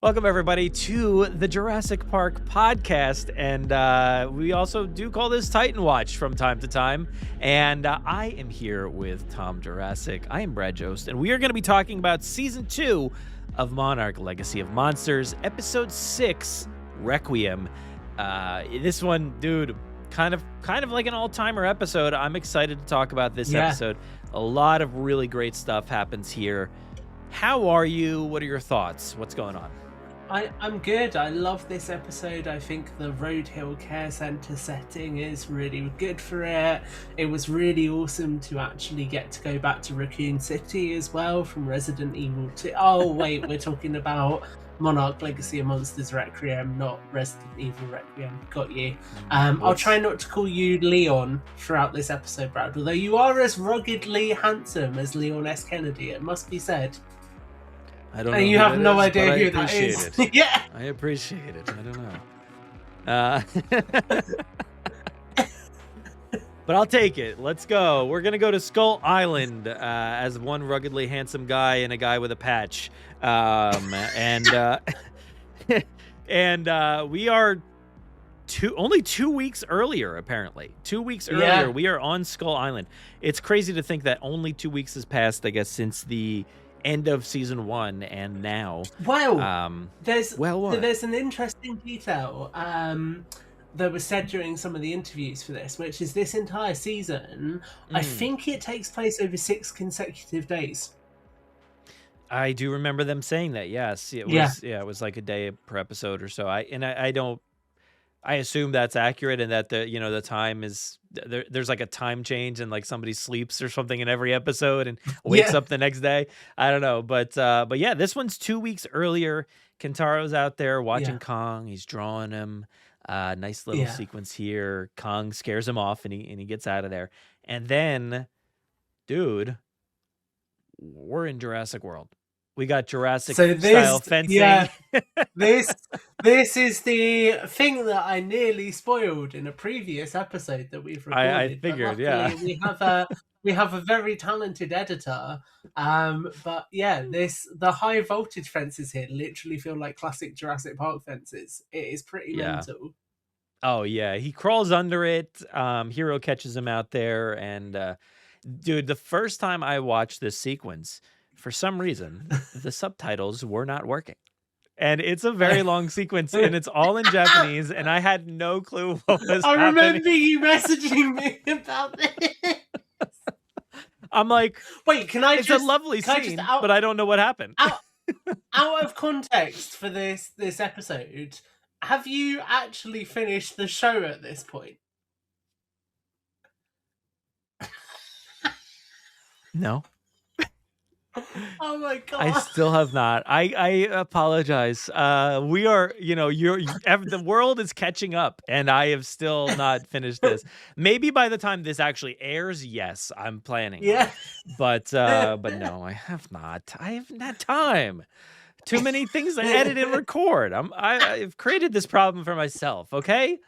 Welcome, everybody, to the Jurassic Park Podcast, and we also do call this Titan Watch from time to time, and I am here with Tom Jurassic. I am Brad Jost, and we are going to be talking about Season 2 of Monarch, Legacy of Monsters, Episode 6, Requiem. This one, dude, kind of like an all-timer episode. I'm excited to talk about this episode. A lot of really great stuff happens here. How are you? What are your thoughts? What's going on? I'm good. I love this episode. I think the Roadhill Care Centre setting is really good for it. It was really awesome to actually get to go back to Raccoon City as well from Resident Evil 2. Oh, wait, we're talking about Monarch Legacy of Monsters Requiem, not Resident Evil Requiem. Got you. I'll try not to call you Leon throughout this episode, Brad, although you are as ruggedly handsome as Leon S. Kennedy, it must be said. I don't know. And you have no idea who that is. Yeah. I appreciate it. I don't know. But I'll take it. Let's go. We're going to go to Skull Island as one ruggedly handsome guy and a guy with a patch. And we are only 2 weeks earlier, apparently. 2 weeks earlier, we are on Skull Island. It's crazy to think that only 2 weeks has passed, I guess, since the end of season 1 and now. Wow. There's an interesting detail that was said during some of the interviews for this, which is this entire season, I think it takes place over 6 consecutive days. I do remember them saying that. Yes, it was like a day per episode or so. I assume that's accurate, and that the time is there's like a time change, and like somebody sleeps or something in every episode and wakes up the next day. I don't know, but yeah, this one's 2 weeks earlier. Kentaro's out there watching Kong. He's drawing him. Nice little sequence here. Kong scares him off, and he gets out of there. And then, dude, we're in Jurassic World. We got Jurassic style fencing. Yeah, this is the thing that I nearly spoiled in a previous episode that we've recorded. I figured, we have a very talented editor. But yeah, the high voltage fences here literally feel like classic Jurassic Park fences. It is pretty mental. Oh yeah, he crawls under it. Hero catches him out there, and dude, the first time I watched this sequence, for some reason, the subtitles were not working. And it's a very long sequence, and it's all in Japanese, and I had no clue what was happening. I remember you messaging me about this. I'm like, wait, it's a lovely scene, but I don't know what happened. Out of context for this episode, have you actually finished the show at this point? No. Oh my god! I still have not. I apologize. We are, the world is catching up, and I have still not finished this. Maybe by the time this actually airs, yes, I'm planning. Yeah, but no, I have not. I haven't had time. Too many things to edit and record. I've created this problem for myself. Okay.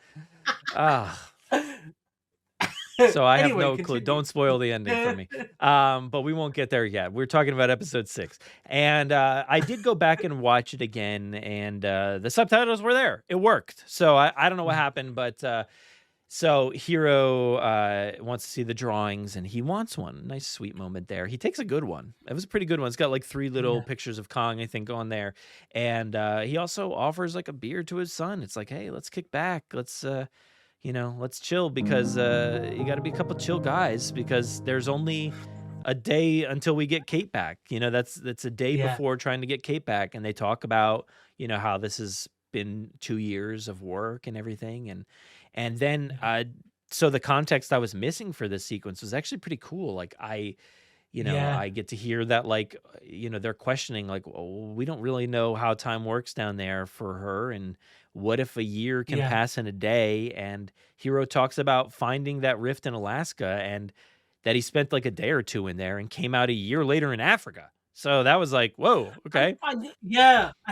So I have no clue. Don't spoil the ending for me. But we won't get there yet. We're talking about episode 6. And I did go back and watch it again, and the subtitles were there. It worked. So I don't know what happened, but so Hero wants to see the drawings, and he wants one. Nice, sweet moment there. He takes a good one. It was a pretty good one. It's got like 3 little pictures of Kong, I think, on there. And he also offers like a beer to his son. It's like, hey, let's kick back. Let's chill, because you got to be a couple chill guys, because there's only a day until we get Kate back. That's a day before trying to get Kate back. And they talk about, how this has been 2 years of work and everything. And then, so the context I was missing for this sequence was actually pretty cool. Like I get to hear that, like, they're questioning, like, well, we don't really know how time works down there for her. And what if a year can pass in a day? And Hero talks about finding that rift in Alaska, and that he spent like a day or 2 in there and came out a year later in Africa. So that was like, whoa, okay. I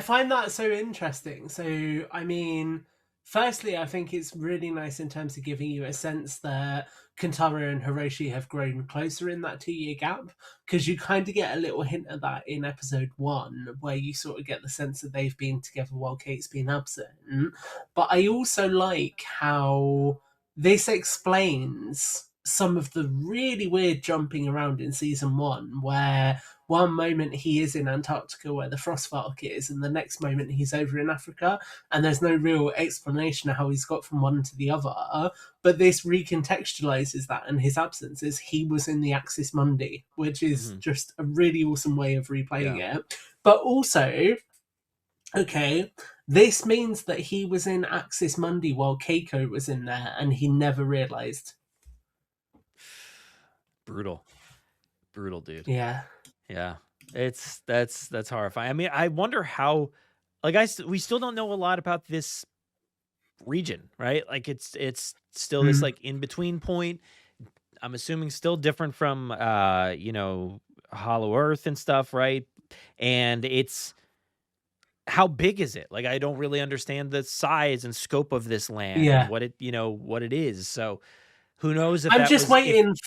find that so interesting. So, I mean, Firstly, I think it's really nice in terms of giving you a sense that Kentaro and Hiroshi have grown closer in that 2 year gap, because you kind of get a little hint of that in episode 1, where you sort of get the sense that they've been together while Kate's been absent. But I also like how this explains some of the really weird jumping around in season 1, where one moment he is in Antarctica where the Frostvark is, and the next moment he's over in Africa, and there's no real explanation of how he's got from one to the other. But this recontextualizes that, and his absence is he was in the Axis Mundi, which is just a really awesome way of replaying it. But also, okay, this means that he was in Axis Mundi while Keiko was in there, and he never realized. Brutal, dude. Yeah. That's horrifying. I mean, I wonder how, like, we still don't know a lot about this region, right? Like, it's still this like in between point. I'm assuming still different from Hollow Earth and stuff, right? And it's, how big is it? Like, I don't really understand the size and scope of this land and what it is. So who knows if if it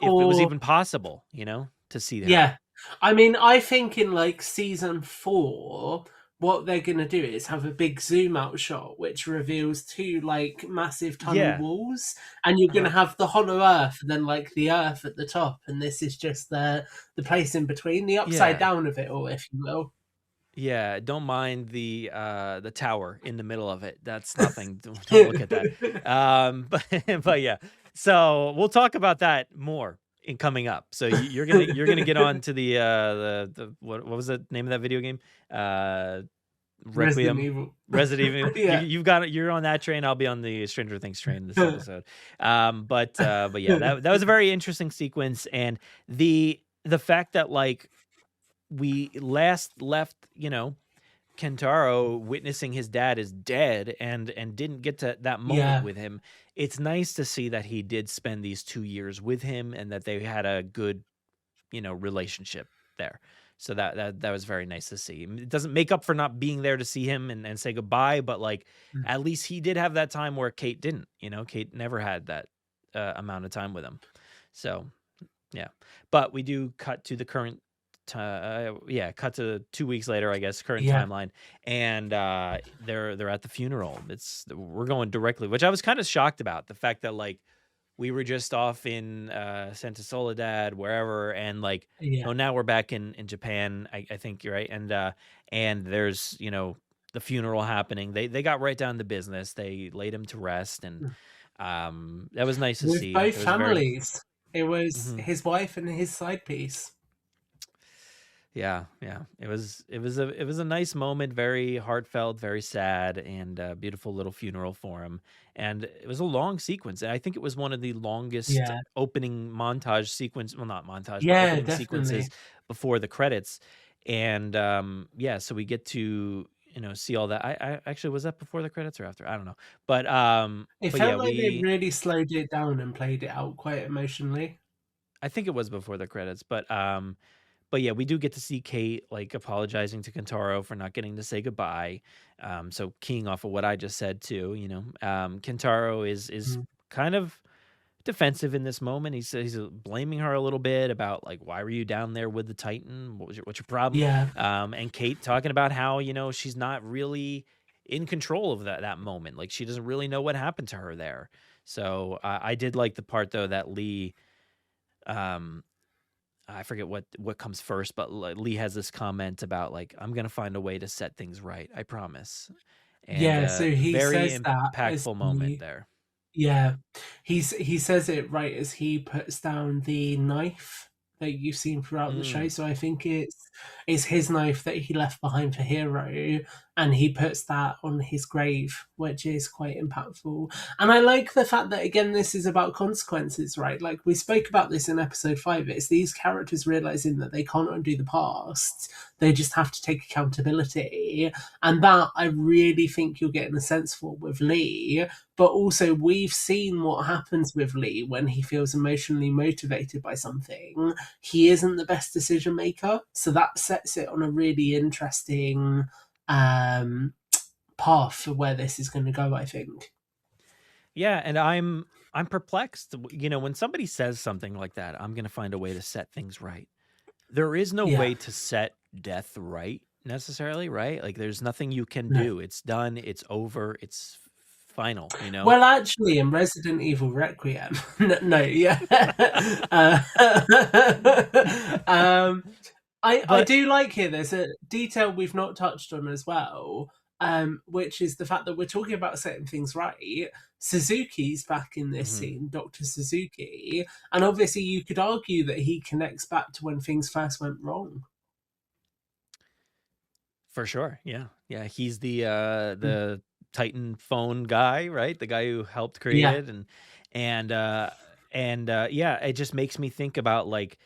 was even possible, to see that. Yeah. I mean, I think in like season 4, what they're going to do is have a big zoom out shot which reveals 2 like massive tunnel walls, and you're going to have the hollow earth and then like the earth at the top, and this is just the place in between, the upside down of it all, if you will. Yeah, don't mind the tower in the middle of it. That's nothing. Don't look at that. But yeah. So we'll talk about that more in coming up. So you're gonna get on to the what was the name of that video game? Requiem. Resident Evil. You're on that train. I'll be on the Stranger Things train this episode. But yeah, that was a very interesting sequence, and the fact that like we last left, Kentaro witnessing his dad is dead and didn't get to that moment with him. It's nice to see that he did spend these 2 years with him and that they had a good, relationship there. So that was very nice to see. It doesn't make up for not being there to see him and say goodbye, but like at least he did have that time where Kate didn't. Kate never had that amount of time with him. So yeah, but we do cut to the current. Cut to 2 weeks later, I guess, current timeline, and they're at the funeral. We're going directly, which I was kind of shocked about, the fact that like we were just off in Santa Soledad, wherever, and like now we're back in Japan. I think you're right, and there's the funeral happening. They got right down to business. They laid him to rest, and that was nice to see. Both families. It was his wife and his side piece. Yeah. It was a nice moment, very heartfelt, very sad, and a beautiful little funeral for him. And it was a long sequence. And I think it was one of the longest opening montage sequence. Well, not montage, but opening sequences before the credits. And so we get to see all that. I actually, was that before the credits or after? I don't know. But it felt like they really slowed it down and played it out quite emotionally. I think it was before the credits, but yeah, we do get to see Kate like apologizing to Kentaro for not getting to say goodbye. So keying off of what I just said too, Kentaro is kind of defensive in this moment. He's blaming her a little bit about like, why were you down there with the Titan? What's your problem? Yeah. And Kate talking about how she's not really in control of that moment. Like, she doesn't really know what happened to her there. So I did like the part though that Lee. I forget what comes first, but Lee has this comment about like, I'm gonna find a way to set things right, I promise. And, so he very says impactful moment there. Yeah, he says it right as he puts down the knife that you've seen throughout the show. So I think it's his knife that he left behind for Hero, and he puts that on his grave, which is quite impactful. And I like the fact that, again, this is about consequences, right? Like we spoke about this in episode 5. It's these characters realizing that they can't undo the past. They just have to take accountability. And that I really think you're getting a sense for with Lee. But also, we've seen what happens with Lee when he feels emotionally motivated by something. He isn't the best decision maker. So that sets it on a really interesting path for where this is going to go, I think. Yeah, and I'm perplexed. You know, when somebody says something like that, I'm going to find a way to set things right. There is no Yeah. way to set death right necessarily, right? Like there's nothing you can No. do. It's done, it's over, it's final, you know? Well, actually, in Resident Evil Requiem, no, yeah. I But do like here. There's a detail we've not touched on as well, which is the fact that we're talking about setting things right. Suzuki's back in this mhm, scene, Dr. Suzuki, and obviously you could argue that he connects back to when things first went wrong. for sure. Yeah. Yeah, he's Mm. the Titan phone guy, right? The guy who helped create Yeah, it and yeah, it just makes me think about like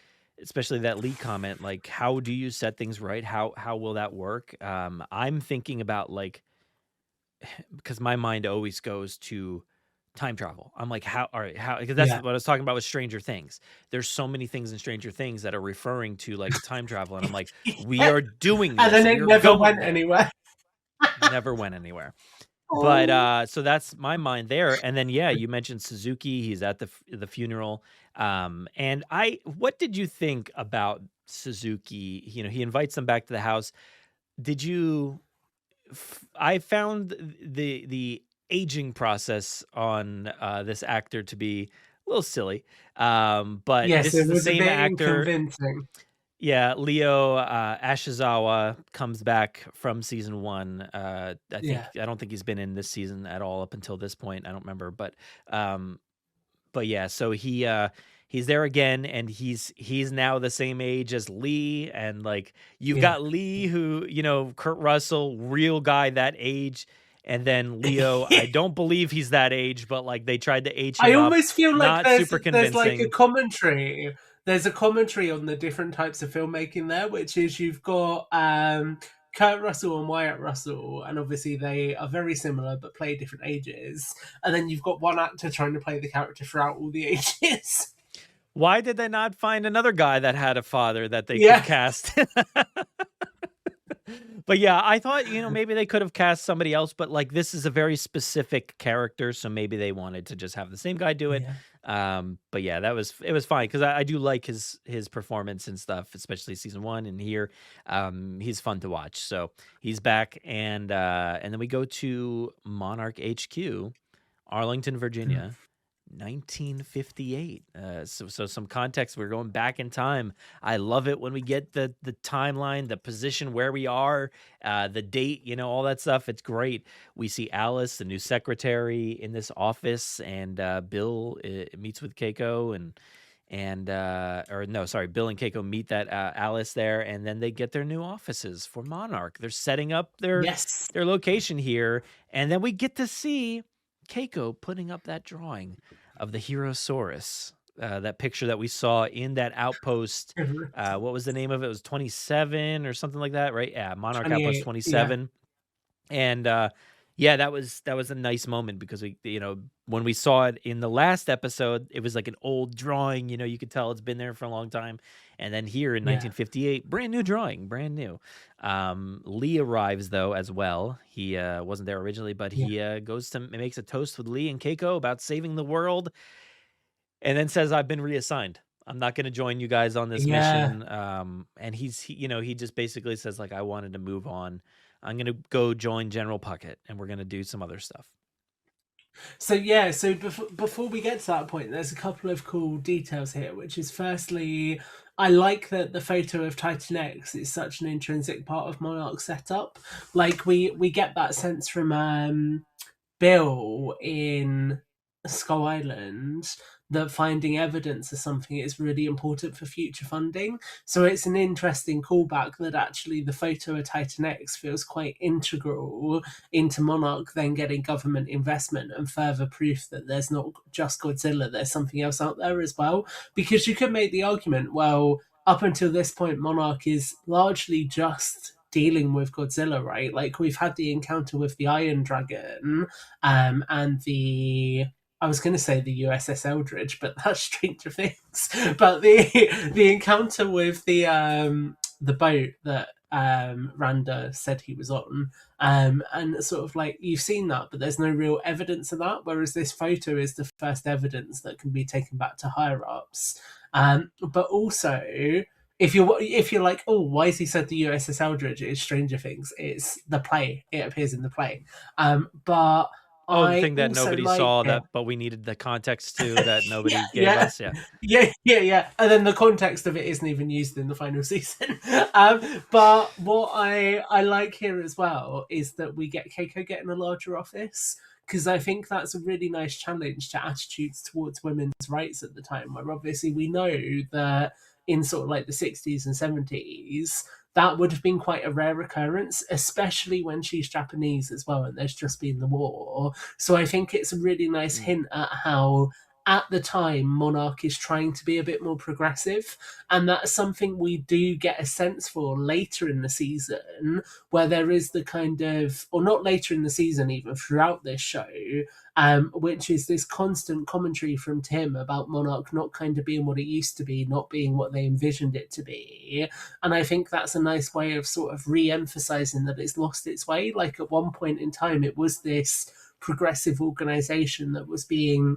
especially that Lee comment like how do you set things right? How will that work? I'm thinking about like because my mind always goes to time travel. I'm like, how, all right, how, because that's yeah. what I was talking about with Stranger Things. There's so many things in Stranger Things that are referring to like time travel. And I'm like, we are doing And then this. it We're never going went there. anywhere. Never went anywhere. But Oh. so that's my mind there. And then yeah, you mentioned Suzuki. He's at the funeral. And what did you think about Suzuki? You know, he invites them back to the house. Did you I found the aging process on this actor to be a little silly. But Yes, this it is the was a same bit actor. inconvincing. Yeah, Leo Ashizawa comes back from season 1. Yeah. I don't think he's been in this season at all up until this point. I don't remember, um but yeah, so he's there again and he's now the same age as Lee and like you've Yeah. got Lee who, you know, Kurt Russell, real guy that age, and then Leo, I don't believe he's that age, but like they tried to age I him up, almost feel like not super there's like a convincing. commentary. There's a commentary on the different types of filmmaking there, which is you've got Kurt Russell and Wyatt Russell, and obviously they are very similar but play different ages. And then you've got one actor trying to play the character throughout all the ages. Why did they not find another guy that had a father that they could Yeah. cast? But yeah, I thought, you know, maybe they could have cast somebody else, but like this is a very specific character, so maybe they wanted to just have the same guy do it. Yeah. But yeah, it was fine because I do like his performance and stuff, especially season 1 and here. He's fun to watch. So he's back and then we go to Monarch HQ, Arlington, Mm. Virginia. 1958. So some context. We're going back in time. I love it when we get the timeline, the position where we are, the date, you know, all that stuff. It's great. We see Alice, the new secretary, in this office, and Bill meets with Keiko or no, sorry, Bill and Keiko meet that Alice there, and then they get their new offices for Monarch. They're setting up Yes. their location here, and then we get to see Keiko putting up that drawing of the Herosaurus, that picture that we saw in that outpost. What was the name of it? It was 27 or something like that, right? Yeah, Monarch Outpost 28. Yeah. 27. And yeah, that was a nice moment because we, you know, when we saw it in the last episode, it was like an old drawing, you know, you could tell it's been there for a long time. And then here in Yeah. 1958, brand new drawing, brand new. Lee arrives though as well. He wasn't there originally, but Yeah. he makes a toast with Lee and Keiko about saving the world, and then says, "I've been reassigned. I'm not going to join you guys on this Yeah. mission." And you know, he just basically says like, "I wanted to move on. I'm going to go join General Puckett, and we're going to do some other stuff." So yeah, so before we get to that point, there's a couple of cool details here, which is firstly, I like that the photo of Titan X is such an intrinsic part of Monarch's setup. Like we get that sense from Bill in Skull Island that finding evidence of something is really important for future funding. So it's an interesting callback that actually the photo of Titan X feels quite integral into Monarch then getting government investment and further proof that there's not just Godzilla, there's something else out there as well. Because you could make the argument, well, up until this point, Monarch is largely just dealing with Godzilla, right? Like we've had the encounter with the Iron Dragon, and I was going to say the USS Eldridge, but that's Stranger Things. But the encounter with the boat that Randa said he was on, and sort of like you've seen that, but there's no real evidence of that. Whereas this photo is the first evidence that can be taken back to higher ups. But also, if you're like, oh, why has he said the USS Eldridge is Stranger Things? It's the play; it appears in the play. But Oh, the I thing that also nobody like saw it. that, but we needed the context to that nobody gave Yeah. us. Yeah. And then the context of it isn't even used in the final season. But what I like here as well is that we get Keiko getting a larger office, because I think that's a really nice challenge to attitudes towards women's rights at the time, where obviously we know that in sort of like the 60s and 70s, that would have been quite a rare occurrence, especially when she's Japanese as well, and there's just been the war. So I think it's a really nice hint at how, at the time, Monarch is trying to be a bit more progressive. And that's something we do get a sense for later in the season, where there is the kind of, or not later in the season, even throughout this show, which is this constant commentary from Tim about Monarch not kind of being what it used to be, not being what they envisioned it to be. And I think that's a nice way of sort of re-emphasizing that it's lost its way. Like at one point in time, it was this progressive organization that was being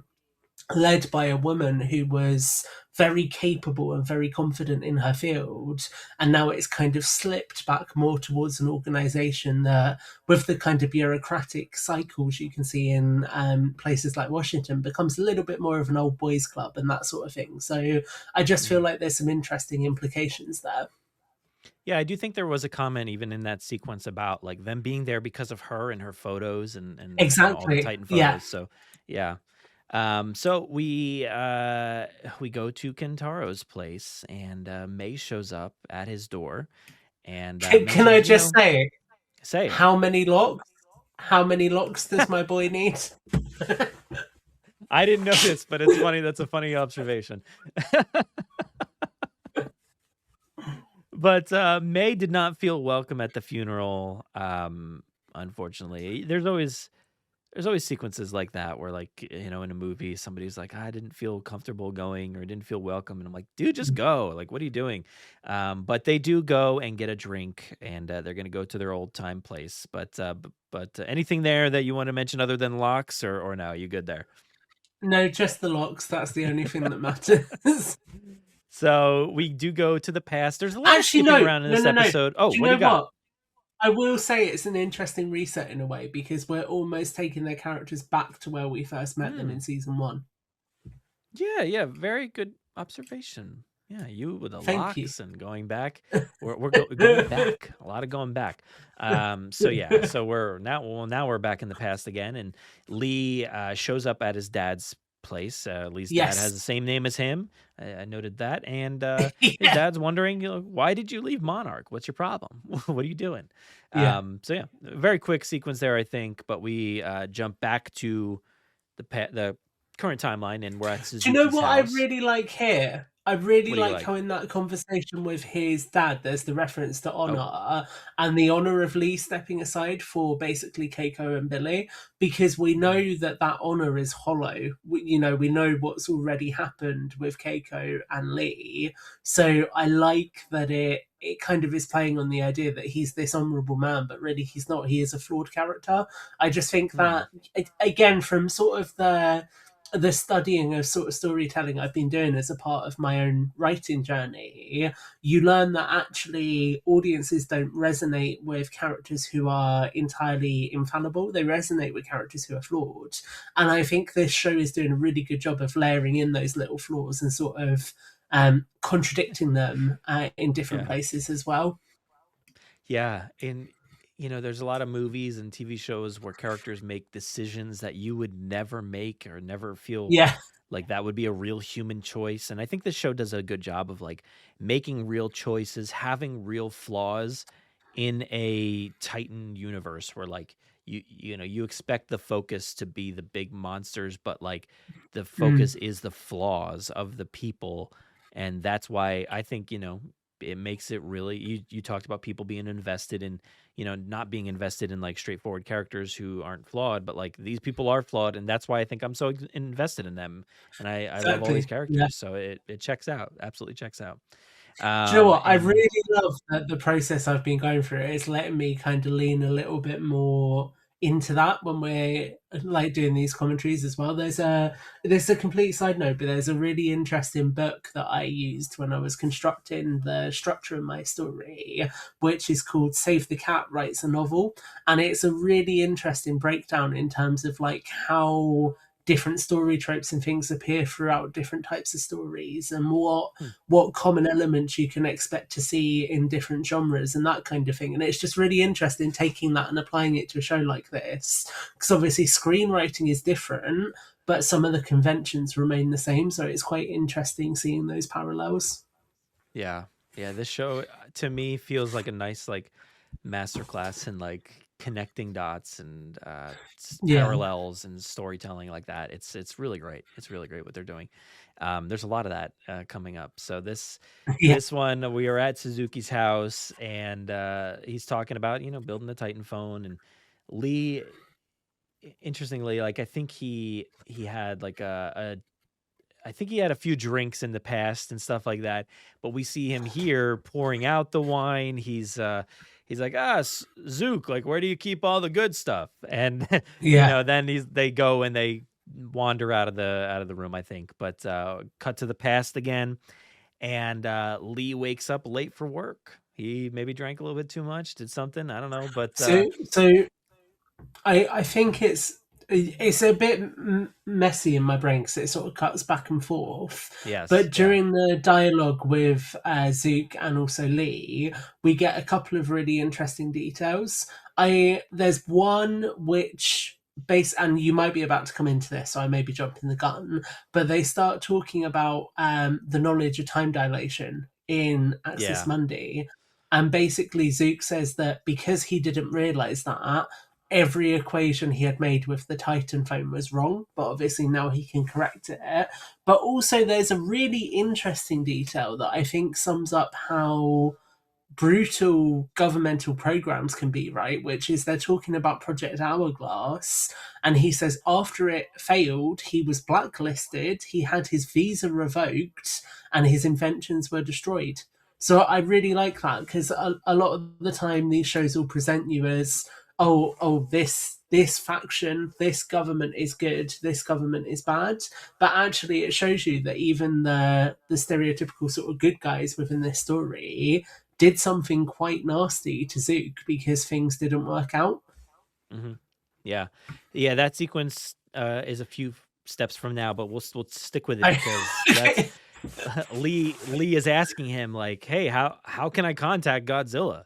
led by a woman who was very capable and very confident in her field, and now it's kind of slipped back more towards an organization that, with the kind of bureaucratic cycles you can see in places like Washington, becomes a little bit more of an old boys club and that sort of thing. So I just feel like there's some interesting implications there. Yeah, I do think there was a comment even in that sequence about like them being there because of her and her photos and all the Exactly. Titan photos. So yeah. So we go to Kentaro's place, and May shows up at his door, and Can I just say it. How many locks? How many locks does my boy need? I didn't notice, but it's funny. That's a funny observation. But May did not feel welcome at the funeral. Unfortunately, there's always sequences like that where, like, in a movie, somebody's like, I didn't feel comfortable going or didn't feel welcome. And I'm like, dude, just go. Like, what are you doing? But they do go and get a drink, and they're going to go to their old time place. But anything there that you want to mention other than locks, or no, you good there? No, just the locks. That's the only thing that matters. So we do go to the past. There's a lot of skipping around in this episode. Oh, what do you got? I will say it's an interesting reset in a way, because we're almost taking their characters back to where we first met them in season 1. Yeah, very good observation. Yeah, you with the Thank locks and going back. We're going back. A lot of going back. So we're now back in the past again, and Lee shows up at his dad's place. Lee's dad has the same name as him. I noted that, and his dad's wondering, why did you leave Monarch? What's your problem? What are you doing? Very quick sequence there, I think, but we jump back to the current timeline, and we're at Suzuki's Do you know what house. I really like here? I really like how in that conversation with his dad, there's the reference to honor and the honor of Lee stepping aside for basically Keiko and Billy, because we know that honor is hollow. We know what's already happened with Keiko and Lee. So I like that it kind of is playing on the idea that he's this honorable man, but really he's not. He is a flawed character. I just think that, again, from sort of the studying of sort of storytelling I've been doing as a part of my own writing journey, you learn that actually audiences don't resonate with characters who are entirely infallible. They resonate with characters who are flawed. And I think this show is doing a really good job of layering in those little flaws and sort of contradicting them in different places as well. Yeah, and there's a lot of movies and TV shows where characters make decisions that you would never make or never feel like that would be a real human choice. And I think this show does a good job of like making real choices, having real flaws in a Titan universe where like you expect the focus to be the big monsters, but like the focus is the flaws of the people. And that's why I think, it makes it really, you talked about people being invested in, not being invested in like straightforward characters who aren't flawed, but like these people are flawed. And that's why I think I'm so invested in them. And I love all these characters. So it checks out, absolutely checks out. Do you know what? I And really love that the process I've been going through. It's letting me kind of lean a little bit more into that when we're like doing these commentaries as well. There's a complete side note, but there's a really interesting book that I used when I was constructing the structure of my story, which is called Save the Cat Writes a Novel. And it's a really interesting breakdown in terms of like how different story tropes and things appear throughout different types of stories, and what common elements you can expect to see in different genres and that kind of thing. And it's just really interesting taking that and applying it to a show like this, because obviously screenwriting is different, but some of the conventions remain the same. So it's quite interesting seeing those parallels. yeah, this show to me feels like a nice like masterclass in like connecting dots and Yeah. parallels and storytelling like that. It's really great. It's really great what they're doing. There's a lot of that coming up. So Yeah. this one, we are at Suzuki's house, and he's talking about building the Titan phone. And Lee, interestingly, like I think he had like I think he had a few drinks in the past and stuff like that, but we see him here pouring out the wine. He's like, Zook, like, where do you keep all the good stuff? And Yeah. then they go and they wander out of the room, I think. But cut to the past again, and Lee wakes up late for work. He maybe drank a little bit too much, did something, I don't know, but So I think it's a bit messy in my brain because it sort of cuts back and forth. yes, But yeah, during the dialogue with Zook and also Lee, we get a couple of really interesting details. There's one which and you might be about to come into this, so I may be jumping the gun. But they start talking about the knowledge of time dilation in Axis yeah. Mundi. And basically, Zook says that because he didn't realize that, every equation he had made with the Titan phone was wrong, but obviously now he can correct it. But also, there's a really interesting detail that I think sums up how brutal governmental programs can be, right? Which is they're talking about Project Hourglass, and he says after it failed, he was blacklisted, he had his visa revoked, and his inventions were destroyed. So I really like that because a lot of the time these shows will present you as this faction, this government is good, this government is bad, but actually it shows you that even the stereotypical sort of good guys within this story did something quite nasty to Zook because things didn't work out. Mm-hmm. Yeah. That sequence is a few steps from now, but we'll stick with it because that's Lee is asking him like, hey, how can I contact Godzilla?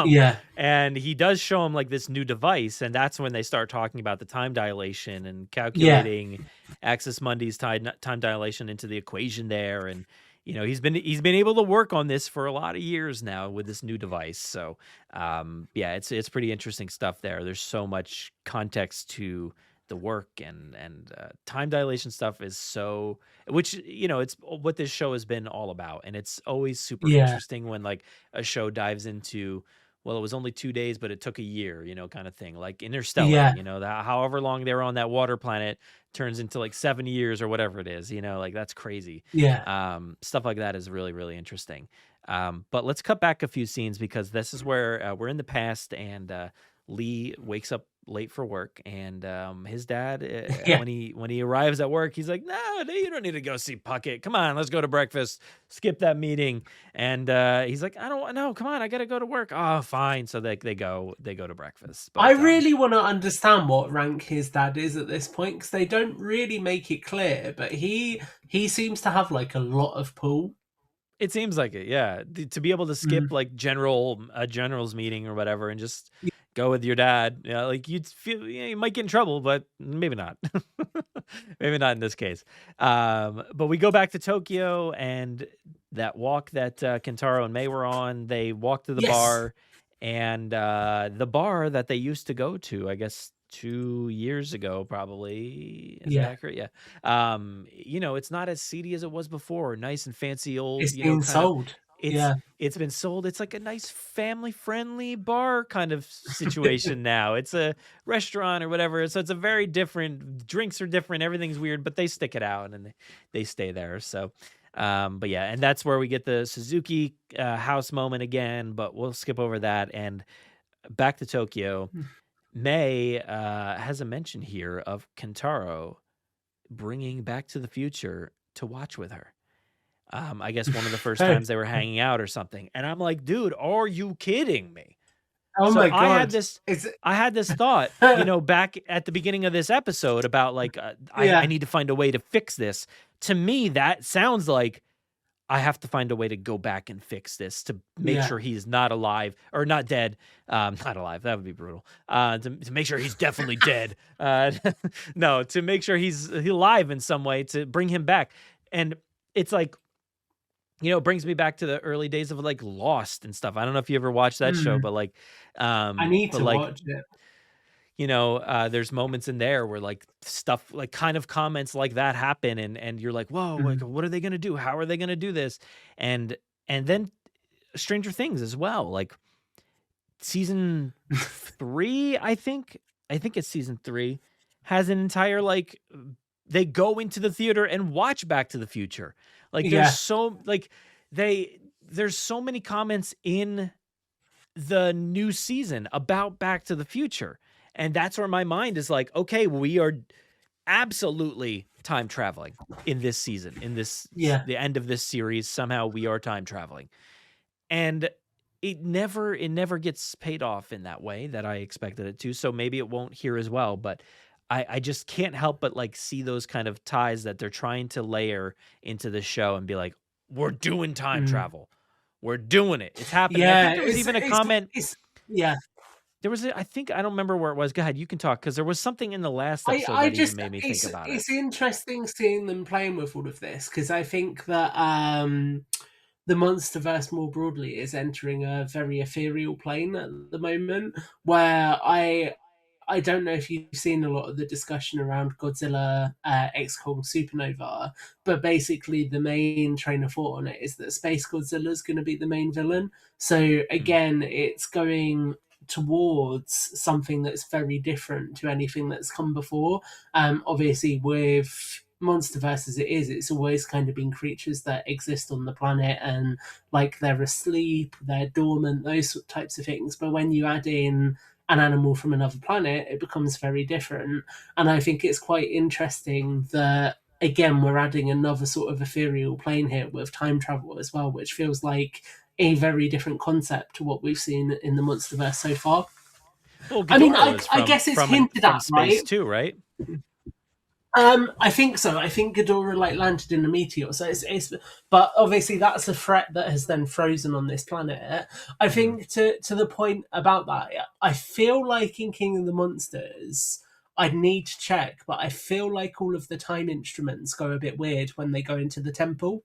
Yeah. And he does show him like this new device, and that's when they start talking about the time dilation and calculating Axis Mundi's time dilation into the equation there. And he's been able to work on this for a lot of years now with this new device. So it's pretty interesting stuff there. There's so much context to the work, and time dilation stuff is so, which it's what this show has been all about. And it's always super interesting when like a show dives into, well, it was only 2 days but it took a year, kind of thing, like Interstellar. That however long they were on that water planet turns into like 7 years or whatever it is, like that's crazy. Stuff like that is really, really interesting. But let's cut back a few scenes because this is where we're in the past, and Lee wakes up late for work, and his dad when he arrives at work, he's like, no, you don't need to go see Puckett, come on, let's go to breakfast, skip that meeting. And he's like, I don't know, come on, I gotta go to work. Oh, fine. So they go to breakfast. But I really want to understand what rank his dad is at this point because they don't really make it clear, but he seems to have like a lot of pull. It seems like it, yeah. To be able to skip like a general's meeting or whatever and just go with your dad, like you'd feel you might get in trouble, but maybe not. Maybe not in this case. But we go back to Tokyo, and that walk that Kentaro and May were on, they walk to the bar, and the bar that they used to go to, I guess 2 years ago, probably. Is that accurate? Yeah. It's not as seedy as it was before. Nice and fancy old, It's being sold. It's been sold. It's like a nice family friendly bar kind of situation now. It's a restaurant or whatever. So it's a very different, drinks are different. Everything's weird, but they stick it out and they stay there. So But yeah, and that's where we get the Suzuki house moment again, but we'll skip over that and back to Tokyo. May has a mention here of Kentaro bringing Back to the Future to watch with her. I guess one of the first times they were hanging out or something. And I'm like, dude, are you kidding me? Oh So my God. I had this thought, you know, back at the beginning of this episode about like, I need to find a way to fix this. To me, that sounds like I have to find a way to go back and fix this to make sure he's not alive or not dead. Not alive. That would be brutal. To make sure he's definitely dead. No, to make sure he's alive in some way to bring him back. And it's like, you know, it brings me back to the early days of like Lost and stuff. I don't know if you ever watched that show, but like, I need to watch it. You know, there's moments in there where like stuff, like kind of comments like that happen, and you're like, whoa, like what are they gonna do? How are they gonna do this? And then Stranger Things as well, like season 3, I think it's season 3, has an entire like they go into the theater and watch Back to the Future. Like there's there's so many comments in the new season about Back to the Future. And that's where my mind is like, okay, we are absolutely time traveling in this season, in this, the end of this series. Somehow we are time traveling. And it never gets paid off in that way that I expected it to. So maybe it won't here as well, but I just can't help but like see those kind of ties that they're trying to layer into the show and be like, we're doing time travel. We're doing it. It's happening. I think there was even a comment. There was, I don't remember where it was. Go ahead, you can talk, because there was something in the last episode that even made me think about it. It's interesting seeing them playing with all of this, because I think that the Monsterverse more broadly is entering a very ethereal plane at the moment, where I don't know if you've seen a lot of the discussion around Godzilla X Kong Supernova, but basically the main train of thought on it is that Space Godzilla is going to be the main villain. So again, it's going towards something that's very different to anything that's come before. Obviously, with Monsterverse as it is, it's always kind of been creatures that exist on the planet and like they're asleep, they're dormant, those types of things. But when you add in an animal from another planet, it becomes very different. And I think it's quite interesting that, again, we're adding another sort of ethereal plane here with time travel as well, which feels like a very different concept to what we've seen in the Monsterverse so far. Well, I mean, I guess it's hinted at, space, right? Too, right? I think so. I think Ghidorah like landed in a meteor, so it's but obviously that's a threat that has then frozen on this planet. I think to the point about that, I feel like in King of the Monsters, I'd need to check, but I feel like all of the time instruments go a bit weird when they go into the temple.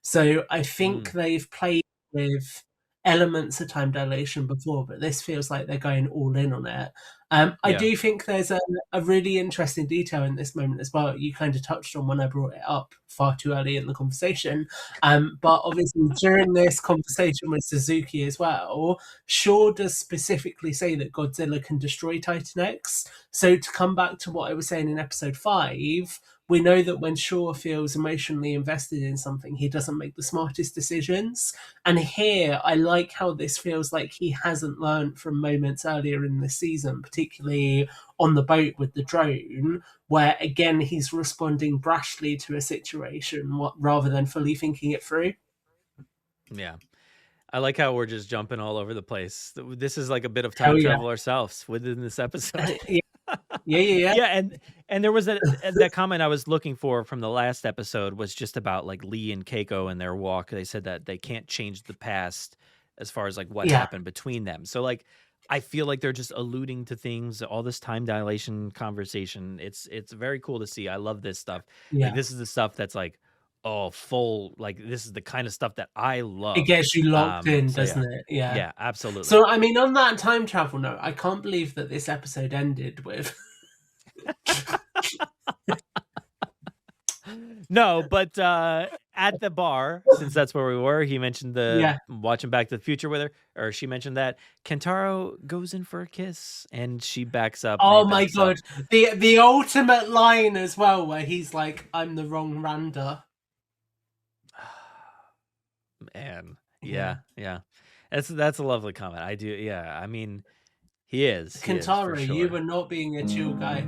So I think they've played with elements of time dilation before, but this feels like they're going all in on it. I do think there's a really interesting detail in this moment as well. You kind of touched on when I brought it up far too early in the conversation. But obviously during this conversation with Suzuki as well, Shaw does specifically say that Godzilla can destroy Titan X. So to come back to what I was saying in episode 5, we know that when Shaw feels emotionally invested in something, he doesn't make the smartest decisions. And here, I like how this feels like he hasn't learned from moments earlier in the season, particularly on the boat with the drone, where, again, he's responding brashly to a situation rather than fully thinking it through. Yeah. I like how we're just jumping all over the place. This is like a bit of time travel ourselves within this episode. Yeah, and there was that comment I was looking for from the last episode was just about like Lee and Keiko and their walk. They said that they can't change the past as far as like what happened between them. So like I feel like they're just alluding to things, all this time dilation conversation. It's very cool to see. I love this stuff. Like this is the stuff that's like, oh, full, like this is the kind of stuff that I love. It gets you locked in, doesn't it? Yeah, absolutely. So I mean, on that time travel note, I can't believe that this episode ended with No, but at the bar, since that's where we were, he mentioned watching Back to the Future with her, or she mentioned that Kentaro goes in for a kiss and she backs up. Oh my God. The ultimate line as well, where he's like, I'm the wrong Randa. man. Yeah. Yeah. That's a lovely comment. I do. Yeah. I mean, he is for Kentaro, you sure. were not being a chill guy.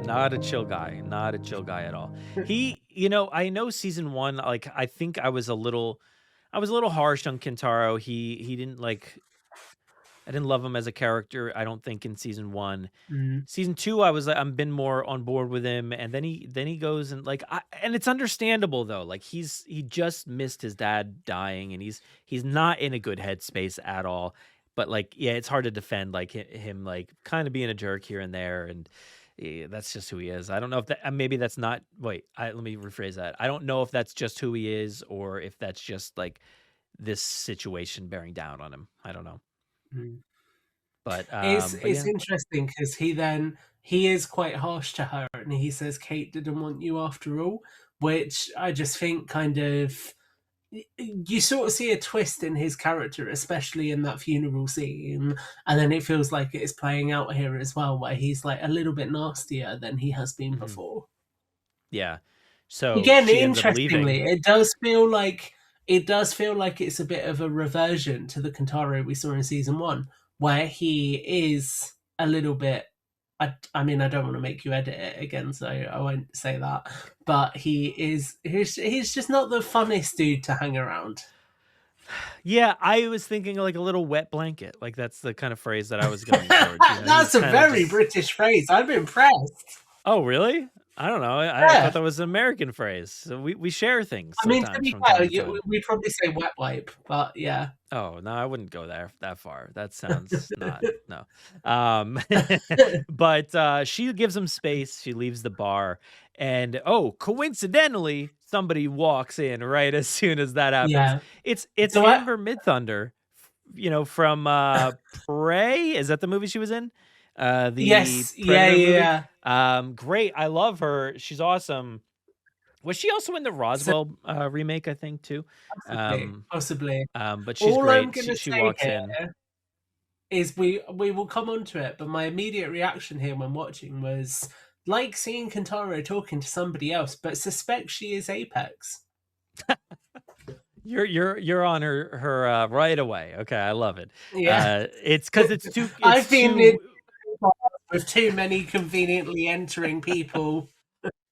Not a chill guy. Not a chill guy at all. I know season one. Like, I think I was a little harsh on Kentaro. He didn't like. I didn't love him as a character. I don't think in season one. Mm. Season two, I've been more on board with him, and then he goes and like, and it's understandable though. Like he just missed his dad dying, and he's not in a good headspace at all. But like, yeah, it's hard to defend like him like kind of being a jerk here and there, and that's just who he is. I don't know if that maybe that's not. Wait, let me rephrase that. I don't know if that's just who he is, or if that's just like this situation bearing down on him. I don't know. Mm. But It's yeah. interesting because he is quite harsh to her, and he says Kate didn't want you after all, which I just think kind of you sort of see a twist in his character, especially in that funeral scene, and then it feels like it's playing out here as well, where he's like a little bit nastier than he has been before. Yeah. So Again, she ends up leaving. interestingly, it does feel like it's a bit of a reversion to the Kentaro we saw in season one, where he is a little bit. I mean, I don't want to make you edit it again, so I won't say that. But he's just not the funnest dude to hang around. Yeah, I was thinking like a little wet blanket. Like that's the kind of phrase that I was going towards. That's a very British phrase. I'm impressed. Oh, really? I don't know. I thought that was an American phrase. So we share things. I mean, to be fair, we probably say wet wipe, but yeah. Oh no, I wouldn't go there that far. That sounds not no. But she gives him space. She leaves the bar, and coincidentally, somebody walks in right as soon as that happens. Yeah. It's Amber Midthunder, from Prey. Is that the movie she was in? Yes. Yeah. Great. I love her. She's awesome. Was she also in the Roswell remake? I think too. Possibly. But she's all great. I'm gonna She say walks here in. Is we will come on to it, but my immediate reaction here when watching was like seeing Kentaro talking to somebody else, but suspect she is Apex. You're on her right away. Okay, I love it. Yeah, it's because it's too. I've been with too many conveniently entering people.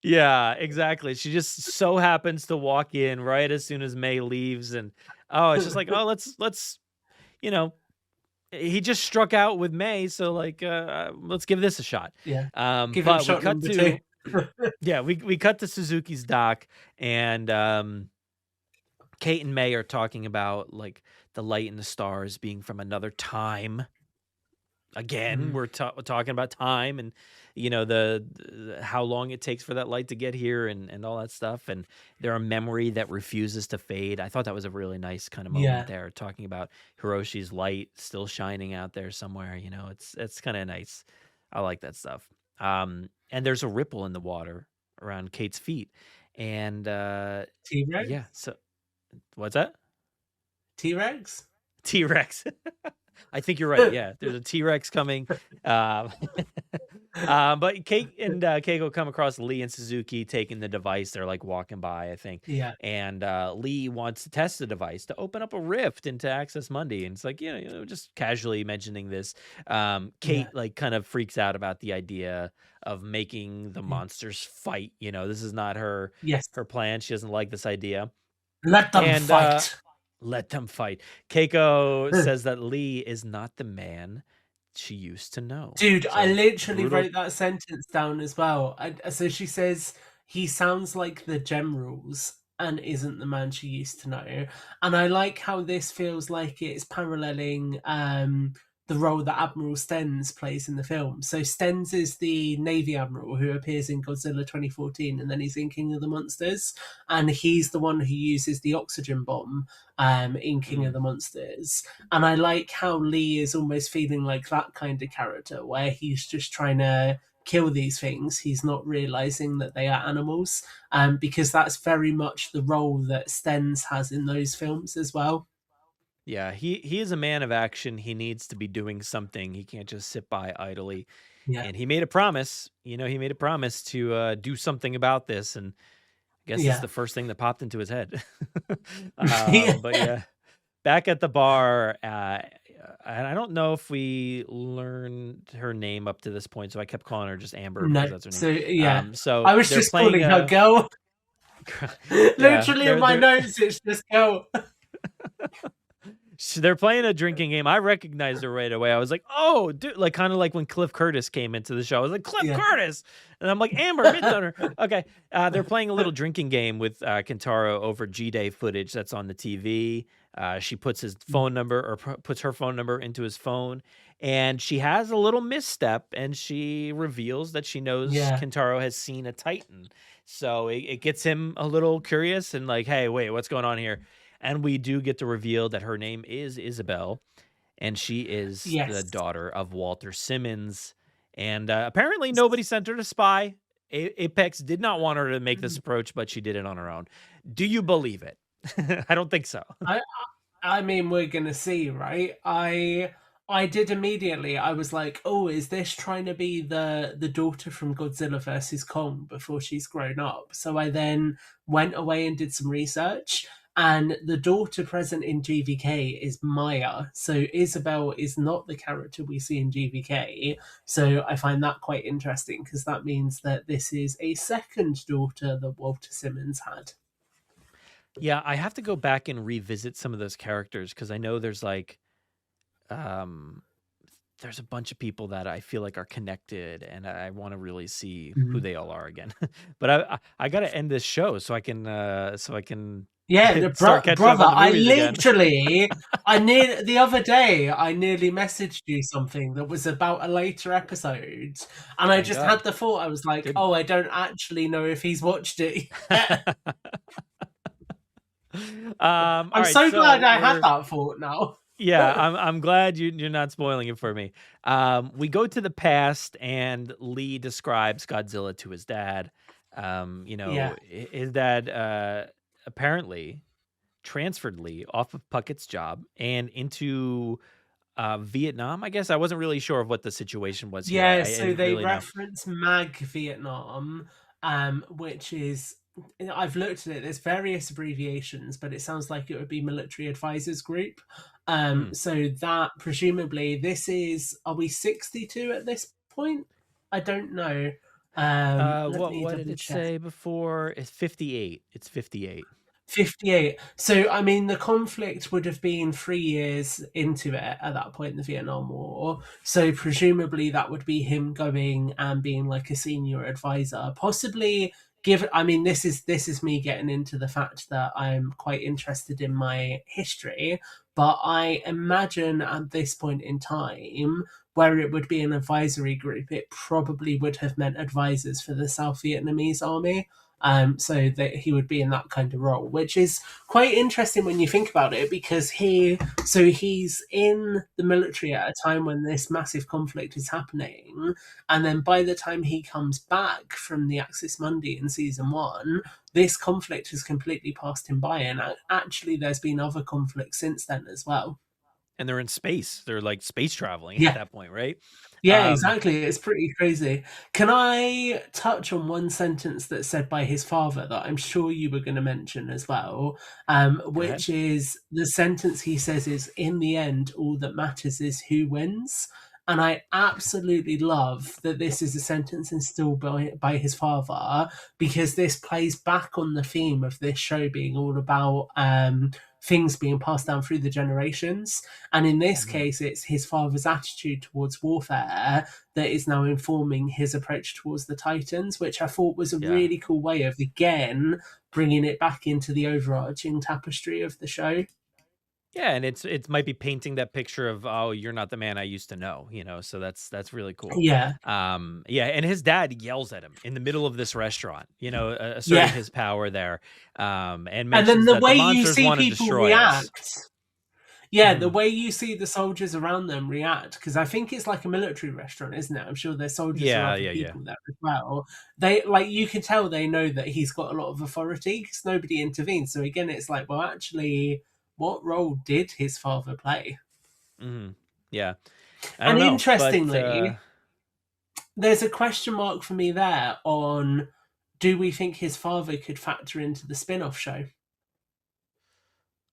Yeah, exactly. She just so happens to walk in right as soon as May leaves, and it's just like, let's he just struck out with May, so like let's give this a shot. Yeah. But we cut to yeah, we cut to Suzuki's dock, and Kate and May are talking about like the light and the stars being from another time. Again, we're talking about time and the how long it takes for that light to get here and all that stuff, and they're a memory that refuses to fade. I thought that was a really nice kind of moment there, talking about Hiroshi's light still shining out there somewhere. It's kind of nice. I like that stuff. And there's a ripple in the water around Kate's feet, and T-Rex. Yeah. So what's that? T-Rex. T-Rex. I think you're right. Yeah, there's a T-Rex coming. But Kate and Keiko come across Lee and Suzuki taking the device. They're like walking by, I think. Yeah. And Lee wants to test the device to open up a rift into Access Mundi. And it's like, just casually mentioning this. Kate like kind of freaks out about the idea of making the monsters fight. This is not her plan. She doesn't like this idea. Let them fight. Let them fight. Keiko says that Lee is not the man she used to know. Dude, I literally wrote that sentence down as well. So she says he sounds like the generals and isn't the man she used to know. And I like how this feels like it's paralleling the role that Admiral Stenz plays in the film. So Stenz is the Navy Admiral who appears in Godzilla 2014, and then he's in King of the Monsters, and he's the one who uses the oxygen bomb in King of the Monsters. And I like how Lee is almost feeling like that kind of character, where he's just trying to kill these things. He's not realizing that they are animals, because that's very much the role that Stenz has in those films as well. Yeah, he is a man of action. He needs to be doing something. He can't just sit by idly. Yeah. And he made a promise. He made a promise to do something about this. And guess it's the first thing that popped into his head. Yeah. But yeah, back at the bar, and I don't know if we learned her name up to this point, so I kept calling her just Amber because No. that's her So name. yeah, So I was they're just calling playing her girl. yeah, Literally in my notes, it's just girl. they're playing a drinking game. I recognized her right away. I was like, "Oh, dude!" Like kind of like when Cliff Curtis came into the show. I was like, "Cliff Curtis," and I'm like, "Amber Midtoner." Okay, they're playing a little drinking game with Kentaro over G-Day footage that's on the TV. She puts his phone number or puts her phone number into his phone, and she has a little misstep, and she reveals that she knows Kentaro has seen a Titan. So it gets him a little curious and like, "Hey, wait, what's going on here?" And we do get to reveal that her name is Isabel, and she is the daughter of Walter Simmons. And apparently nobody sent her to spy. Apex did not want her to make this approach, but she did it on her own. Do you believe it? I don't think so. I mean, we're going to see, right? I did immediately. I was like, oh, is this trying to be the daughter from Godzilla versus Kong before she's grown up? So I then went away and did some research. And the daughter present in GVK is Maya. So Isabel is not the character we see in GVK. So I find that quite interesting because that means that this is a second daughter that Walter Simmons had. Yeah, I have to go back and revisit some of those characters because I know there's like, there's a bunch of people that I feel like are connected, and I want to really see who they all are again. But I got to end this show so I can Yeah, brother, I literally, the other day, I nearly messaged you something that was about a later episode, and I just had the thought, I was like, oh, I don't actually know if he's watched it yet. I'm so glad I had that thought now. Yeah, I'm glad you're not spoiling it for me. We go to the past, and Lee describes Godzilla to his dad. His dad apparently transferred Lee off of Puckett's job and into Vietnam. I guess I wasn't really sure of what the situation was here. Yeah, so they reference MAG Vietnam, which is, I've looked at it, there's various abbreviations, but it sounds like it would be Military Advisors Group. So that, presumably, this is, are we 62 at this point? I don't know. What did it say before? It's 58. It's 58. 58. So, I mean, the conflict would have been 3 years into it at that point in the Vietnam War. So, presumably, that would be him going and being like a senior advisor, possibly. This is me getting into the fact that I'm quite interested in my history, but I imagine at this point in time, where it would be an advisory group, it probably would have meant advisors for the South Vietnamese army. So that he would be in that kind of role, which is quite interesting when you think about it, because he's in the military at a time when this massive conflict is happening, and then by the time he comes back from the Axis Mundi in season 1, this conflict has completely passed him by, and actually there's been other conflicts since then as well. And they're in space. They're like space traveling at that point, right? Yeah, exactly. It's pretty crazy. Can I touch on one sentence that's said by his father that I'm sure you were going to mention as well, which is the sentence he says is, in the end, all that matters is who wins. And I absolutely love that this is a sentence instilled by his father, because this plays back on the theme of this show being all about things being passed down through the generations. And in this case, it's his father's attitude towards warfare that is now informing his approach towards the Titans, which I thought was a really cool way of, again, bringing it back into the overarching tapestry of the show. Yeah, and it might be painting that picture of, oh, you're not the man I used to know, so that's really cool. Yeah. And his dad yells at him in the middle of this restaurant, asserting his power there. And then the way you see people react. Yeah, the way you see the soldiers around them react, because I think it's like a military restaurant, isn't it? I'm sure there's soldiers and other people there as well. They, like, you can tell they know that he's got a lot of authority because nobody intervenes. So again, it's like, well, actually, what role did his father play? Yeah. And interestingly, there's a question mark for me there on, do we think his father could factor into the spin-off show?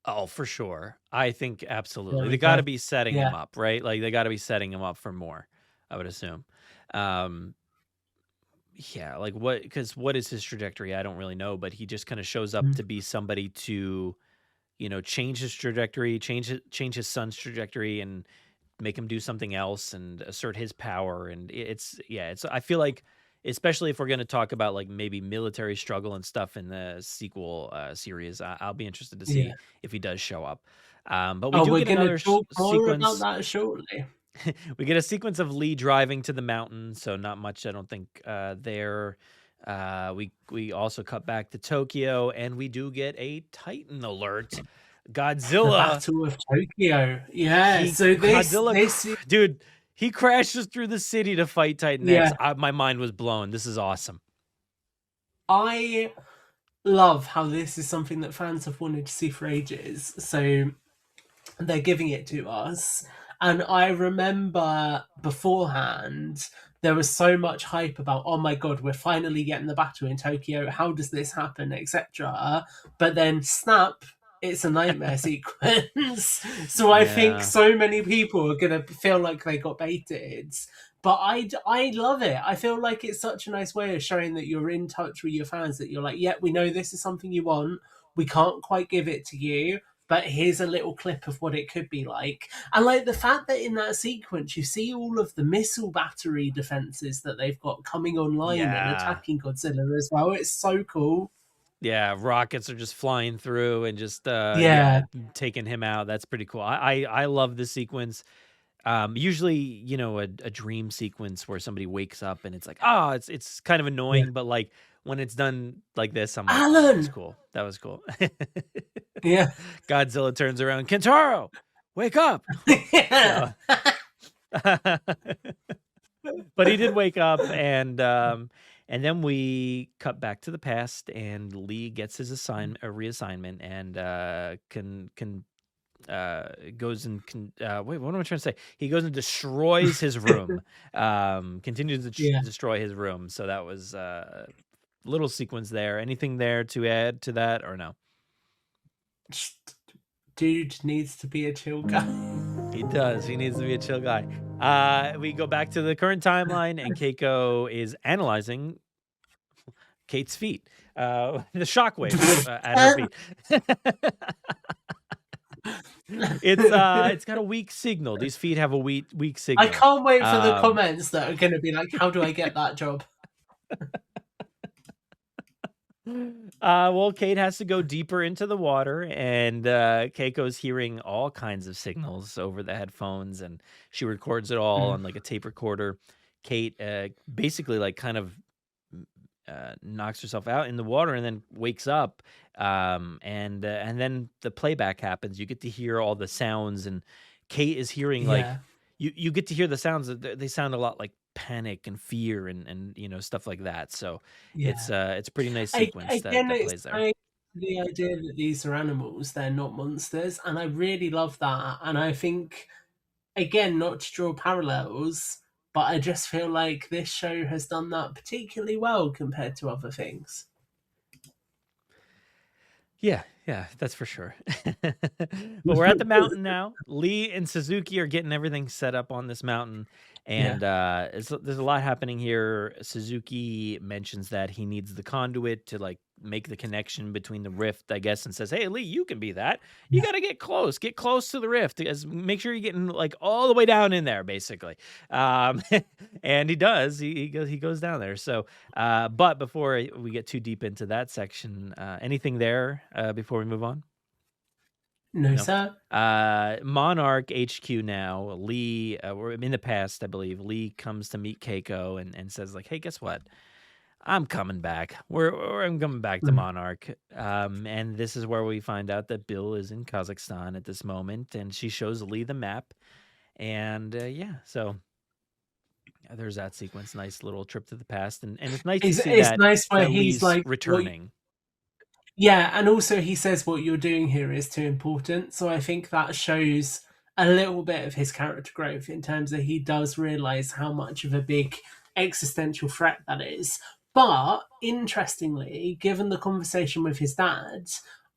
Oh, for sure. I think absolutely. There They we got to go. be setting Yeah. him up, right? Like they got to be setting him up for more, I would assume. Yeah, like because what is his trajectory? I don't really know, but he just kind of shows up to be somebody to, change his trajectory, change his son's trajectory and make him do something else and assert his power. And I feel like, especially if we're going to talk about like maybe military struggle and stuff in the sequel series, I'll be interested to see Yeah. if he does show up. But we do we're get going another to talk more about sequence. that shortly. We get a sequence of Lee driving to the mountain, so not much, I don't think, there. We also cut back to Tokyo, and we do get a Titan alert. The Godzilla, Battle of Tokyo. Yeah. So this dude, he crashes through the city to fight Titan X. My mind was blown. This is awesome. I love how this is something that fans have wanted to see for ages. So they're giving it to us. And I remember beforehand, there was so much hype about, oh my God, we're finally getting the battle in Tokyo. How does this happen, etc. But then snap, it's a nightmare sequence. So I think so many people are going to feel like they got baited. But I love it. I feel like it's such a nice way of showing that you're in touch with your fans, that you're like, yeah, we know this is something you want. We can't quite give it to you, but here's a little clip of what it could be like. And like the fact that in that sequence, you see all of the missile battery defenses that they've got coming online and attacking Godzilla as well. It's so cool. Yeah, rockets are just flying through and just taking him out. That's pretty cool. I love this sequence. Usually, a dream sequence where somebody wakes up and it's like, it's kind of annoying, but like when it's done like this, I'm like, Alan! That was cool. That was cool. Yeah. Godzilla turns around, Kentaro, wake up. Yeah. But he did wake up, and then we cut back to the past, and Lee gets his reassignment, and goes and wait, what am I trying to say? He goes and destroys his room. Continues to destroy his room. So that was a little sequence there. Anything there to add to that or no? Dude needs to be a chill guy. He does. He needs to be a chill guy. We go back to the current timeline, and Keiko is analyzing Kate's feet. The shockwave at her feet. It's got a weak signal. These feet have a weak signal. I can't wait for the comments that are going to be like, how do I get that job? Well, Kate has to go deeper into the water, and Keiko's hearing all kinds of signals over the headphones, and she records it all on like a tape recorder. Kate basically like kind of knocks herself out in the water and then wakes up, and then the playback happens. You get to hear all the sounds, and Kate is hearing like you get to hear the sounds. They sound a lot like panic and fear and stuff like that. So it's a pretty nice sequence that plays there. Like the idea that these are animals, they're not monsters, and I really love that. And I think, again, not to draw parallels, but I just feel like this show has done that particularly well compared to other things. Yeah, that's for sure. But we're at the mountain now. Lee and Suzuki are getting everything set up on this mountain. And there's a lot happening here. Suzuki mentions that he needs the conduit to like make the connection between the rift, I guess, and says, hey, Lee, you can be that. You got to get close to the rift. Make sure you're getting like all the way down in there, basically. And he does. He goes down there. So, but before we get too deep into that section, anything there before we move on? No, sir. Monarch HQ now. Lee, we're in the past, I believe. Lee comes to meet Keiko and says like, "Hey, guess what? I'm coming back. I'm coming back to Monarch." And this is where we find out that Bill is in Kazakhstan at this moment, and she shows Lee the map. And so there's that sequence. Nice little trip to the past, and it's nice to see that. Nice where that he's Lee's like returning. Yeah, and also he says what you're doing here is too important. So I think that shows a little bit of his character growth in terms of he does realize how much of a big existential threat that is. But interestingly, given the conversation with his dad,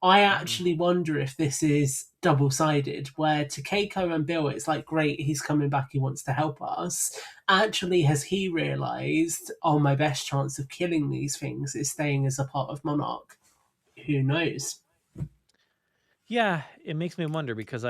I actually wonder if this is double-sided, where to Keiko and Bill, it's like, great, he's coming back, he wants to help us. Actually, has he realised, oh, my best chance of killing these things is staying as a part of Monarch? Who knows? Yeah, it makes me wonder because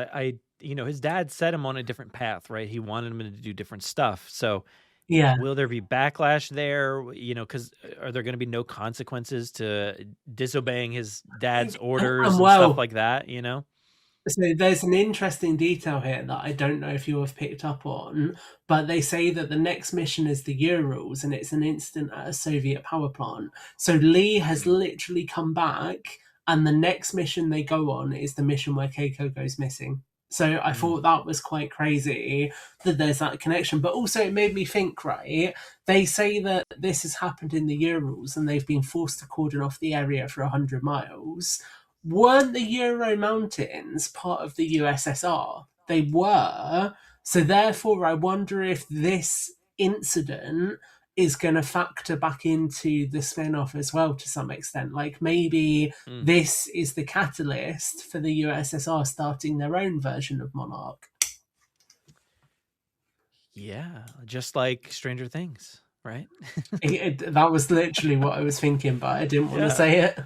his dad set him on a different path, right? He wanted him to do different stuff. So Yeah. will there be backlash there? Because are there going to be no consequences to disobeying his dad's orders and stuff like that, So there's an interesting detail here that I don't know if you have picked up on, but they say that the next mission is the Urals, and it's an incident at a Soviet power plant. So Lee has literally come back, and the next mission they go on is the mission where Keiko goes missing. So I thought that was quite crazy that there's that connection. But also it made me think, right? They say that this has happened in the Urals and they've been forced to cordon off the area for 100 miles. Weren't the Ural Mountains part of the USSR? They were. So therefore, I wonder if this incident is going to factor back into the spin-off as well to some extent. Like maybe this is the catalyst for the USSR starting their own version of Monarch. Yeah, just like Stranger Things, right? That was literally what I was thinking, but I didn't want to say it.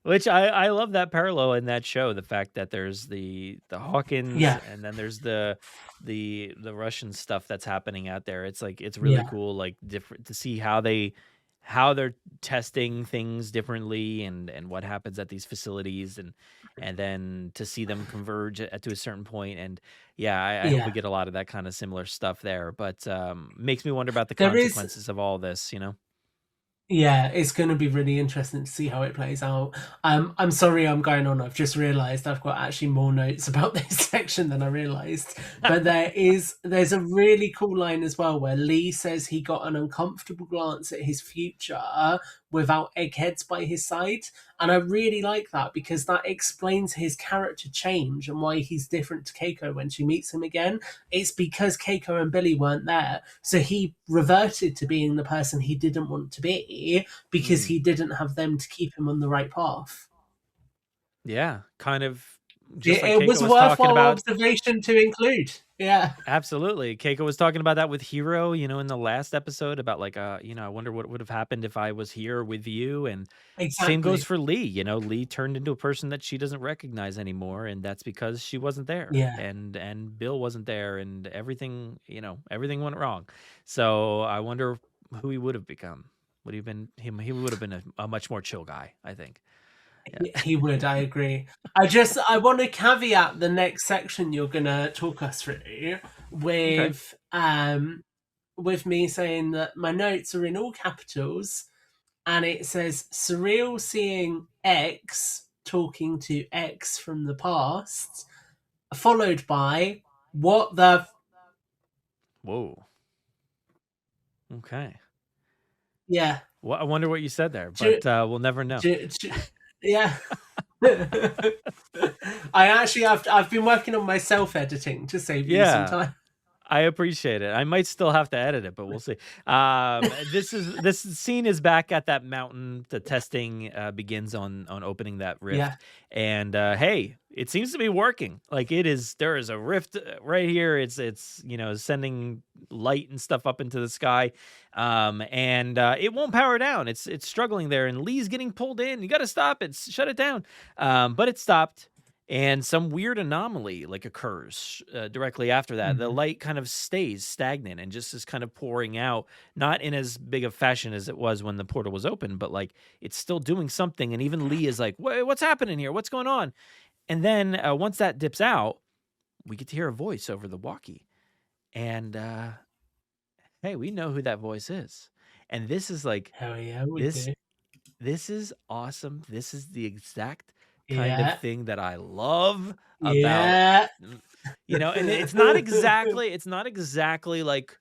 Which I love that parallel in that show, the fact that there's the Hawkins and then there's the Russian stuff that's happening out there. It's like it's really cool, like different to see how they're testing things differently and what happens at these facilities and then to see them converge to a certain point. And I hope we get a lot of that kind of similar stuff there, but makes me wonder about the consequences of all this, Yeah, it's going to be really interesting to see how it plays out. I'm sorry I'm going on. I've just realised I've got actually more notes about this section than I realised. But there's a really cool line as well where Lee says he got an uncomfortable glance at his future without eggheads by his side. And I really like that because that explains his character change and why he's different to Keiko when she meets him again. It's because Keiko and Billy weren't there. So he reverted to being the person he didn't want to be because he didn't have them to keep him on the right path. Yeah, kind of. It was worthwhile observation to include. Yeah, absolutely. Keiko was talking about that with Hiro, in the last episode about like, I wonder what would have happened if I was here with you. And same goes for Lee. Lee turned into a person that she doesn't recognize anymore, and that's because she wasn't there. Yeah, and Bill wasn't there, and everything went wrong. So I wonder who he would have become. Would he have been him? He would have been a much more chill guy, I think. Yeah. He would, I agree. I want to caveat the next section you're gonna talk us through with me saying that my notes are in all capitals and it says surreal seeing X talking to X from the past, followed by what the Whoa. Okay. Yeah. Well, I wonder what you said there, but we'll never know. Yeah. I've been working on my self-editing to save you some time. I appreciate it. I might still have to edit it, but we'll see. This scene is back at that mountain. The testing begins on opening that rift. Yeah. And hey, it seems to be working. Like there is a rift right here. It's sending light and stuff up into the sky. And it won't power down. It's struggling there, and Lee's getting pulled in. You got to stop it. Shut it down. But it stopped. And some weird anomaly occurs directly after that. The light kind of stays stagnant and just is kind of pouring out, not in as big a fashion as it was when the portal was open, but like it's still doing something. And even Lee is like, what's happening here? What's going on? And then once that dips out, we get to hear a voice over the walkie. And hey, we know who that voice is. And this is like, hell yeah, this is awesome. This is the exact kind of thing that I love about, and it's not exactly like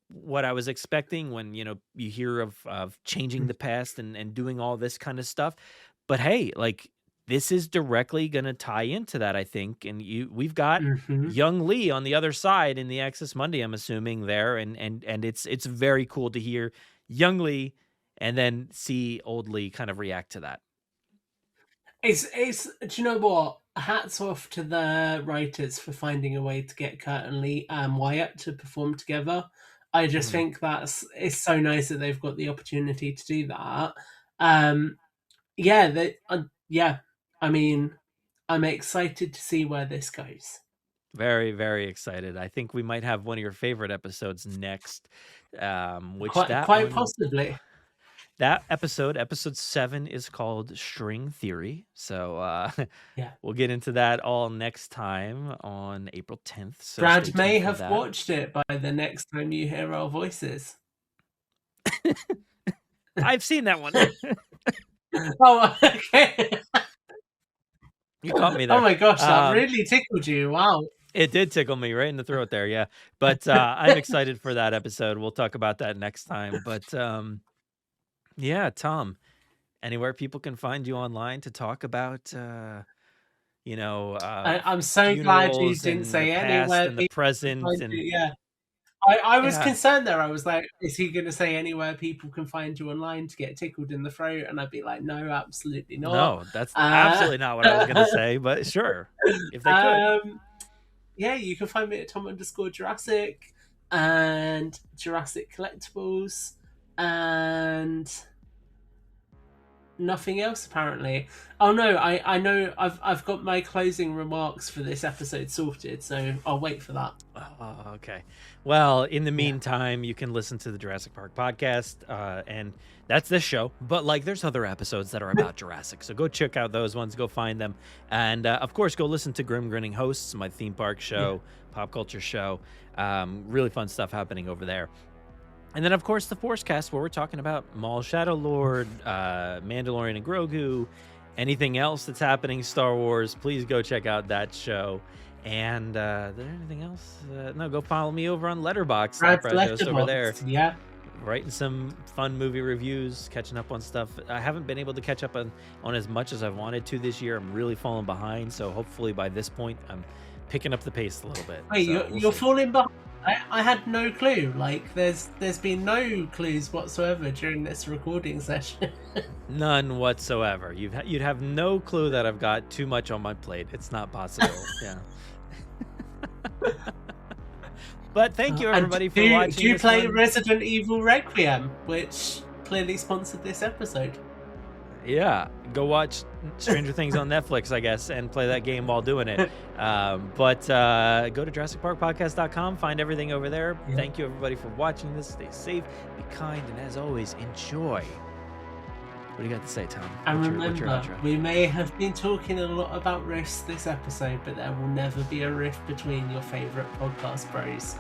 what I was expecting when, you hear of changing the past and doing all this kind of stuff. But hey, like this is directly going to tie into that, I think. And we've got young Lee on the other side in the Axis Mundi, I'm assuming there. And it's very cool to hear young Lee and then see old Lee kind of react to that. It's do you know what? Hats off to the writers for finding a way to get Kurt and Lee and Wyatt to perform together. I just think it's so nice that they've got the opportunity to do that. I mean, I'm excited to see where this goes. Very, very excited. I think we might have one of your favorite episodes next. Quite possibly. That episode 7, is called String Theory. So we'll get into that all next time on April 10th. So Brad may have watched it by the next time you hear our voices. I've seen that one. Oh, okay. You caught me there. Oh my gosh, that really tickled you. Wow. It did tickle me right in the throat there, yeah. But I'm excited for that episode. We'll talk about that next time. But yeah, Tom, anywhere people can find you online to talk about, I'm so glad you didn't say anywhere. And the present. Yeah. I was concerned there. I was like, is he going to say anywhere people can find you online to get tickled in the throat? And I'd be like, no, absolutely not. No, that's absolutely not what I was going to say, but sure, if they could. Yeah, you can find me at Tom_Jurassic and Jurassic Collectibles and nothing else apparently. Oh no, I know I've got my closing remarks for this episode sorted, so I'll wait for that. Oh, okay. Well, in the meantime, you can listen to the Jurassic Park podcast, and that's this show. But there's other episodes that are about Jurassic, so go check out those ones. Go find them, and of course, go listen to Grim Grinning Hosts, my theme park show, pop culture show. Really fun stuff happening over there. And then, of course, the Forcecast, where we're talking about Maul, Shadow Lord, Mandalorian and Grogu, anything else that's happening Star Wars. Please go check out that show. And is there anything else? No, go follow me over on Letterboxd. Over there. Yeah. Writing some fun movie reviews, catching up on stuff. I haven't been able to catch up on as much as I wanted to this year. I'm really falling behind. So hopefully by this point, I'm picking up the pace a little bit. Wait, you're falling behind? I had no clue. There's been no clues whatsoever during this recording session. None whatsoever. You'd have no clue that I've got too much on my plate. It's not possible. Yeah. But thank you everybody for watching. Do you play Resident Evil Requiem, which clearly sponsored this episode? Yeah, go watch Stranger Things on Netflix, I guess, and play that game while doing it. But go to JurassicParkPodcast.com, find everything over there. Yeah. Thank you, everybody, for watching this. Stay safe, be kind, and as always, enjoy. What do you got to say, Tom? And remember, we may have been talking a lot about riffs this episode, but there will never be a riff between your favourite podcast bros.